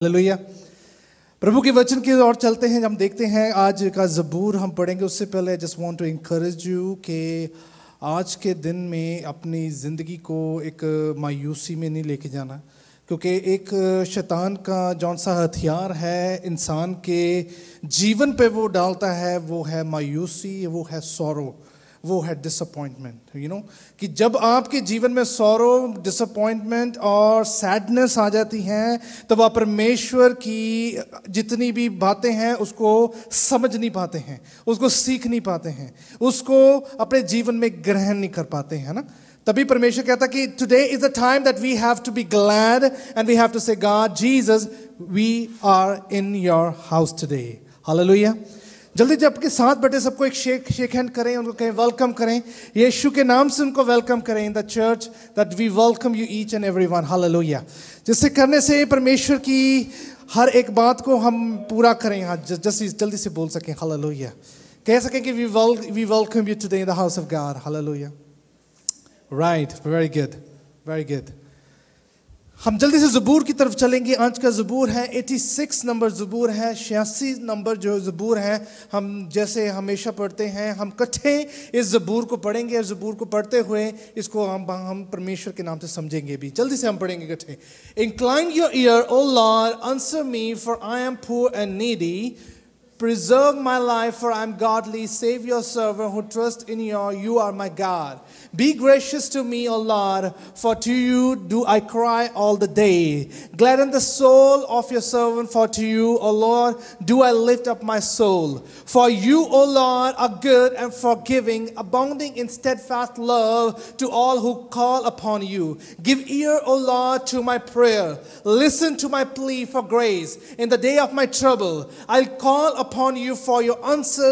Hallelujah. प्रभु के वचन की ओर चलते हैं। हम देखते हैं आज का ज़बूर हम पढ़ेंगे। उससे पहले just want to encourage you कि आज के दिन में अपनी ज़िंदगी को एक मायूसी में नहीं लेके जाना, क्योंकि एक शैतान का जौन सा हथियार है इंसान के जीवन पे वो डालता है, वो है मायूसी, वो है सॉरो, वो है डिसअपॉइंटमेंट। कि जब आपके जीवन में सॉरो, डिसअपॉइंटमेंट और सैडनेस आ जाती हैं, तब आप परमेश्वर की जितनी भी बातें हैं उसको समझ नहीं पाते हैं, उसको सीख नहीं पाते हैं, उसको अपने जीवन में ग्रहण नहीं कर पाते हैं ना। तभी परमेश्वर कहता कि today is the time that we have to be glad and we have to say God Jesus we are in your house today. Hallelujah. जल्दी जब के साथ बैठे सबको एक शेक हैंड करें, उनको कहें वेलकम करें, यीशु के नाम से उनको वेलकम करें in the church that we welcome you each and everyone. Hallelujah. जिससे करने से परमेश्वर की हर एक बात को हम पूरा करें, जल्दी से बोल सकें हालेलुया, कह सकें कि we welcome you today in the house of God. Hallelujah. Right, very good, very good. हम जल्दी से ज़बूर की तरफ चलेंगे। आज का ज़बूर है 86 नंबर ज़बूर है, 86 नंबर जो ज़बूर है। हम जैसे हमेशा पढ़ते हैं, हम इकट्ठे इस ज़बूर को पढ़ेंगे और ज़बूर को पढ़ते हुए इसको हम परमेश्वर के नाम से समझेंगे भी। जल्दी से हम पढ़ेंगे इकट्ठे। Incline your ear O Lord, answer me for I am poor and needy, preserve my life for I am godly, save your servant who trusts in you are my God. Be gracious to me, O Lord, for to you do I cry all the day. Gladden the soul of your servant, for to you, O Lord, do I lift up my soul. For you, O Lord, are good and forgiving, abounding in steadfast love to all who call upon you. Give ear, O Lord, to my prayer. Listen to my plea for grace. In the day of my trouble, I'll call upon you, for you answer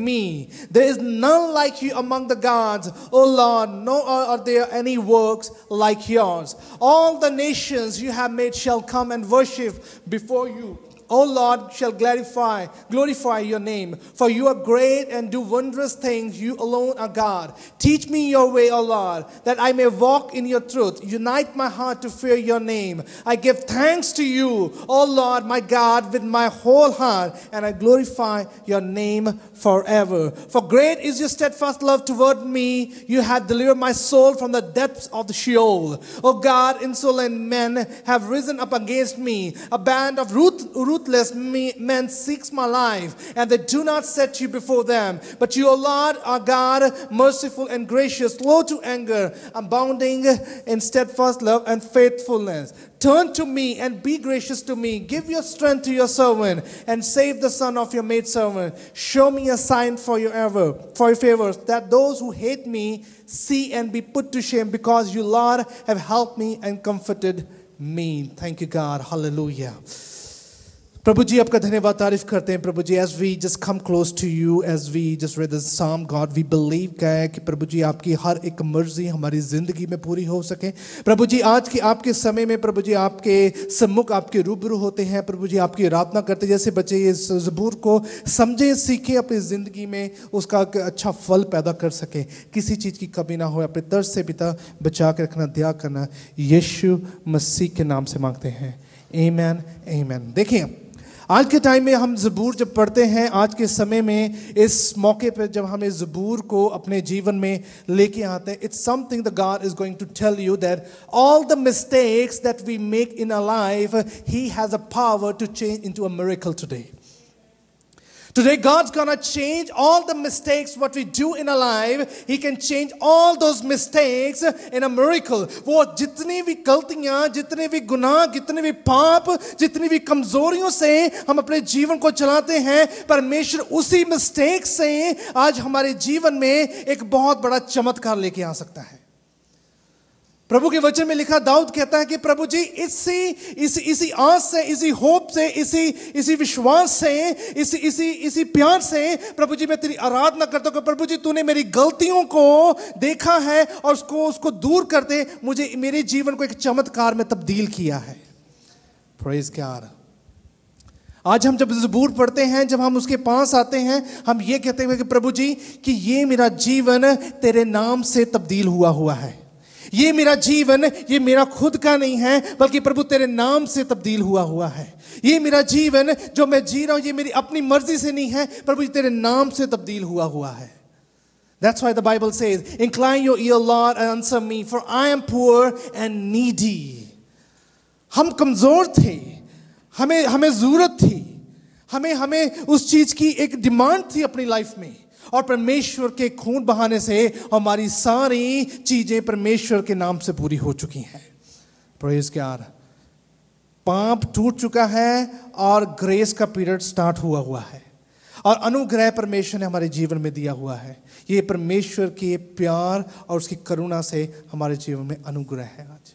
me. There is none like you among the gods, O Lord, nor are there any works like yours. All the nations you have made shall come and worship before you. O Lord, shall glorify your name, for you are great and do wondrous things. You alone are God. Teach me your way, O Lord, that I may walk in your truth. Unite my heart to fear your name. I give thanks to you, O Lord, my God, with my whole heart, and I glorify your name forever. For great is your steadfast love toward me. You have delivered my soul from the depths of the Sheol. O God, insolent men have risen up against me. A band of ruthless men seeks my life, and they do not set you before them. But you, O Lord, are God, merciful and gracious, slow to anger, abounding in steadfast love and faithfulness. Turn to me and be gracious to me. Give your strength to your servant and save the son of your maidservant. Show me a sign for your favor, that those who hate me see and be put to shame, because you, Lord, have helped me and comforted me. Thank you, God. Hallelujah. प्रभु जी आपका धन्यवाद तारीफ करते हैं प्रभु जी। As we just come close to you, as we just read the psalm God, we believe कि प्रभु जी आपकी हर एक मर्जी हमारी ज़िंदगी में पूरी हो सके। प्रभु जी आज के आपके समय में प्रभु जी आपके सम्मुख आपके रूबरू होते हैं प्रभु जी, आपकी आराधना करते, जैसे बच्चे इस ज़बूर को समझे सीखे, अपनी ज़िंदगी में उसका अच्छा फल पैदा कर सके, किसी चीज़ की कमी ना हो। अपने तर्ज से पिता बचा के रखना, दया करना, यीशु मसीह के नाम से मांगते हैं, आमीन आमीन। देखिए आज के टाइम में हम ज़बूर जब पढ़ते हैं, आज के समय में इस मौके पर जब हम इस ज़बूर को अपने जीवन में लेके आते हैं, it's something the God is going to tell you that all the mistakes that we make in a life, he has a power to change into a miracle today. Today God's gonna change all the mistakes what we do in our life. He can change all those mistakes in a miracle. वो जितनी भी गलतियां, जितने भी गुनाह, जितने भी पाप, जितनी भी कमजोरियों से हम अपने जीवन को चलाते हैं, परमेश्वर उसी मिस्टेक से आज हमारे जीवन में एक बहुत बड़ा चमत्कार लेके आ सकता है। प्रभु के वचन में लिखा, दाऊद कहता है कि प्रभु जी इसी आस से, इसी होप से, इसी विश्वास से, इसी प्यार से प्रभु जी मैं तेरी आराधना करता हूं कि प्रभु जी तूने मेरी गलतियों को देखा है और उसको दूर करते मुझे मेरे जीवन को एक चमत्कार में तब्दील किया है। Praise God. आज हम जब ज़बूर पढ़ते हैं, जब हम उसके पास आते हैं, हम ये कहते हैं कि प्रभु जी कि ये मेरा जीवन तेरे नाम से तब्दील हुआ है, ये मेरा जीवन ये मेरा खुद का नहीं है, बल्कि प्रभु तेरे नाम से तब्दील हुआ है। ये मेरा जीवन जो मैं जी रहा हूं ये मेरी अपनी मर्जी से नहीं है, प्रभु तेरे नाम से तब्दील हुआ है। That's why the Bible says, incline your ear, Lord, and answer me, for I am poor and needy. हम कमजोर थे, हमें जरूरत थी, हमें उस चीज की एक डिमांड थी अपनी लाइफ में, और परमेश्वर के खून बहाने से हमारी सारी चीजें परमेश्वर के नाम से पूरी हो चुकी हैं। Praise God. पाप टूट चुका है और ग्रेस का पीरियड स्टार्ट हुआ है, और अनुग्रह परमेश्वर ने हमारे जीवन में दिया हुआ है। ये परमेश्वर के प्यार और उसकी करुणा से हमारे जीवन में अनुग्रह है। आज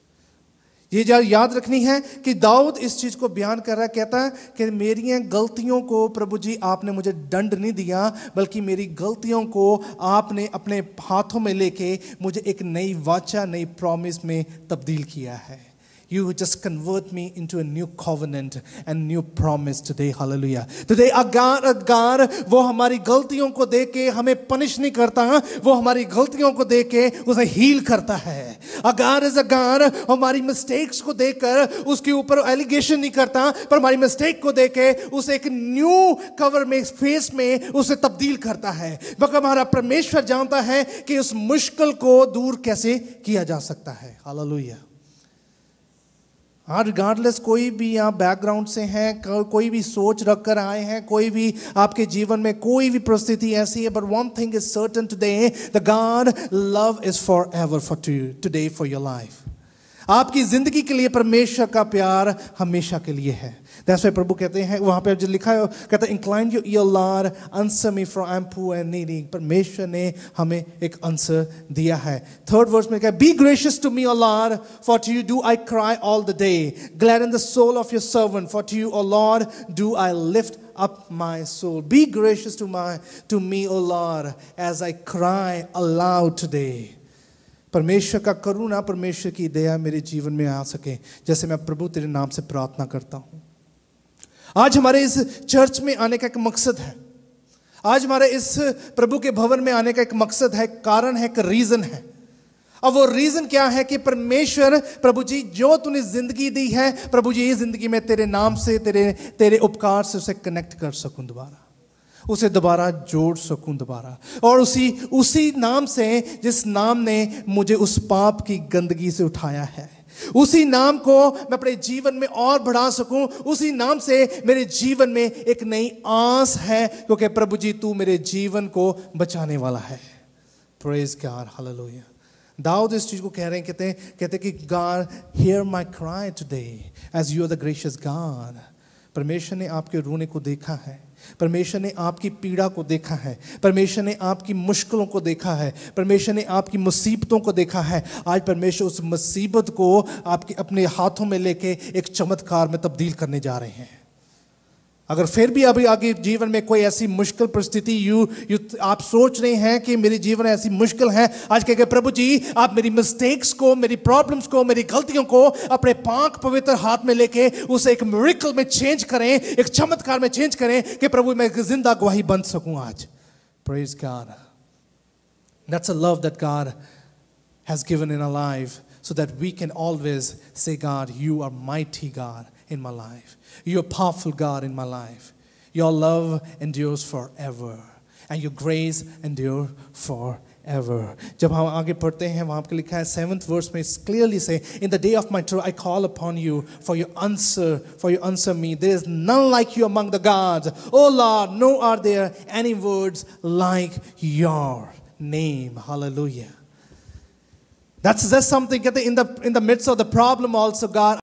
ये याद रखनी है कि दाऊद इस चीज को बयान कर रहा है, कहता है कि मेरी गलतियों को प्रभु जी आपने मुझे दंड नहीं दिया, बल्कि मेरी गलतियों को आपने अपने हाथों में लेके मुझे एक नई वाचा, नई प्रॉमिस में तब्दील किया है। You just convert me into a new covenant and new promise today. Hallelujah. Today God वो हमारी गलतियों को देख के हमें पनिश नहीं करता, वो हमारी गलतियों को देख के उसे हील करता है। God is a God हमारी मिस्टेक्स को देखकर उसके ऊपर एलिगेशन नहीं करता, पर हमारी मिस्टेक को देख के उसे एक न्यू कवर में, फेस में उसे तब्दील करता है। मगर हमारा परमेश्वर जानता है कि उस मुश्किल को दूर कैसे किया जा सकता है। हालेलुया। हाँ, रिगार्डलेस कोई भी आप बैकग्राउंड से हैं, कोई भी सोच रख कर आए हैं, कोई भी आपके जीवन में कोई भी परिस्थिति ऐसी है, but one thing is certain today, the God love is for ever for today for your life. आपकी जिंदगी के लिए परमेश्वर का प्यार हमेशा के लिए है। That's why प्रभु कहते हैं, वहां पे जो लिखा है, कहते हैं incline your ear Lord, answer me for I am poor and needy। परमेश्वर ने हमें एक आंसर दिया है। थर्ड वर्स में क्या, be gracious to me O Lord, for to you do I cry all the day, gladden the soul of your servant, for to you O Lord do I lift up my soul। Be gracious to me O Lord as I cry aloud today। परमेश्वर का करुणा, परमेश्वर की दया मेरे जीवन में आ सके, जैसे मैं प्रभु तेरे नाम से प्रार्थना करता हूं। आज हमारे इस चर्च में आने का एक मकसद है, आज हमारे इस प्रभु के भवन में आने का एक मकसद है, कारण है, एक रीजन है। अब वो रीजन क्या है कि परमेश्वर, प्रभु जी जो तूने जिंदगी दी है, प्रभु जी ये जिंदगी में तेरे नाम से, तेरे उपकार से उसे कनेक्ट कर सकूं दोबारा, उसे दोबारा जोड़ सकूं दोबारा, और उसी नाम से जिस नाम ने मुझे उस पाप की गंदगी से उठाया है, उसी नाम को मैं अपने जीवन में और बढ़ा सकूं, उसी नाम से मेरे जीवन में एक नई आस है, क्योंकि प्रभु जी तू मेरे जीवन को बचाने वाला है। Praise God, hallelujah. दाऊद इस चीज को कह रहे हैं, कहते कि God hear my cry today as you are the gracious God. परमेश्वर ने आपके रोने को देखा है, परमेश्वर ने आपकी पीड़ा को देखा है, परमेश्वर ने आपकी मुश्किलों को देखा है, परमेश्वर ने आपकी मुसीबतों को देखा है। आज परमेश्वर उस मुसीबत को आपके अपने हाथों में लेके एक चमत्कार में तब्दील करने जा रहे हैं। अगर फिर भी अभी आगे जीवन में कोई ऐसी मुश्किल परिस्थिति आप सोच रहे हैं कि मेरे जीवन ऐसी मुश्किल है, आज कह के प्रभु जी आप मेरी मिस्टेक्स को, मेरी प्रॉब्लम्स को, मेरी गलतियों को अपने पाक पवित्र हाथ में लेके उसे एक मिरेकल में चेंज करें, एक चमत्कार में चेंज करें, कि प्रभु मैं जिंदा गवाही बन सकूं आज। Praise God. That's a love that God has given in our life, so that we can always say, God, you are mighty God in my life. You are powerful God in my life. Your love endures forever and your grace endures forever. जब हम आगे पढ़ते हैं, वहाँ पे लिखा है 7th verse में clearly say, in the day of my trouble I call upon you for you answer me. There is none like you among the gods. Oh Lord, nor are there any words like your name. Hallelujah. That's something in the midst of the problem also, God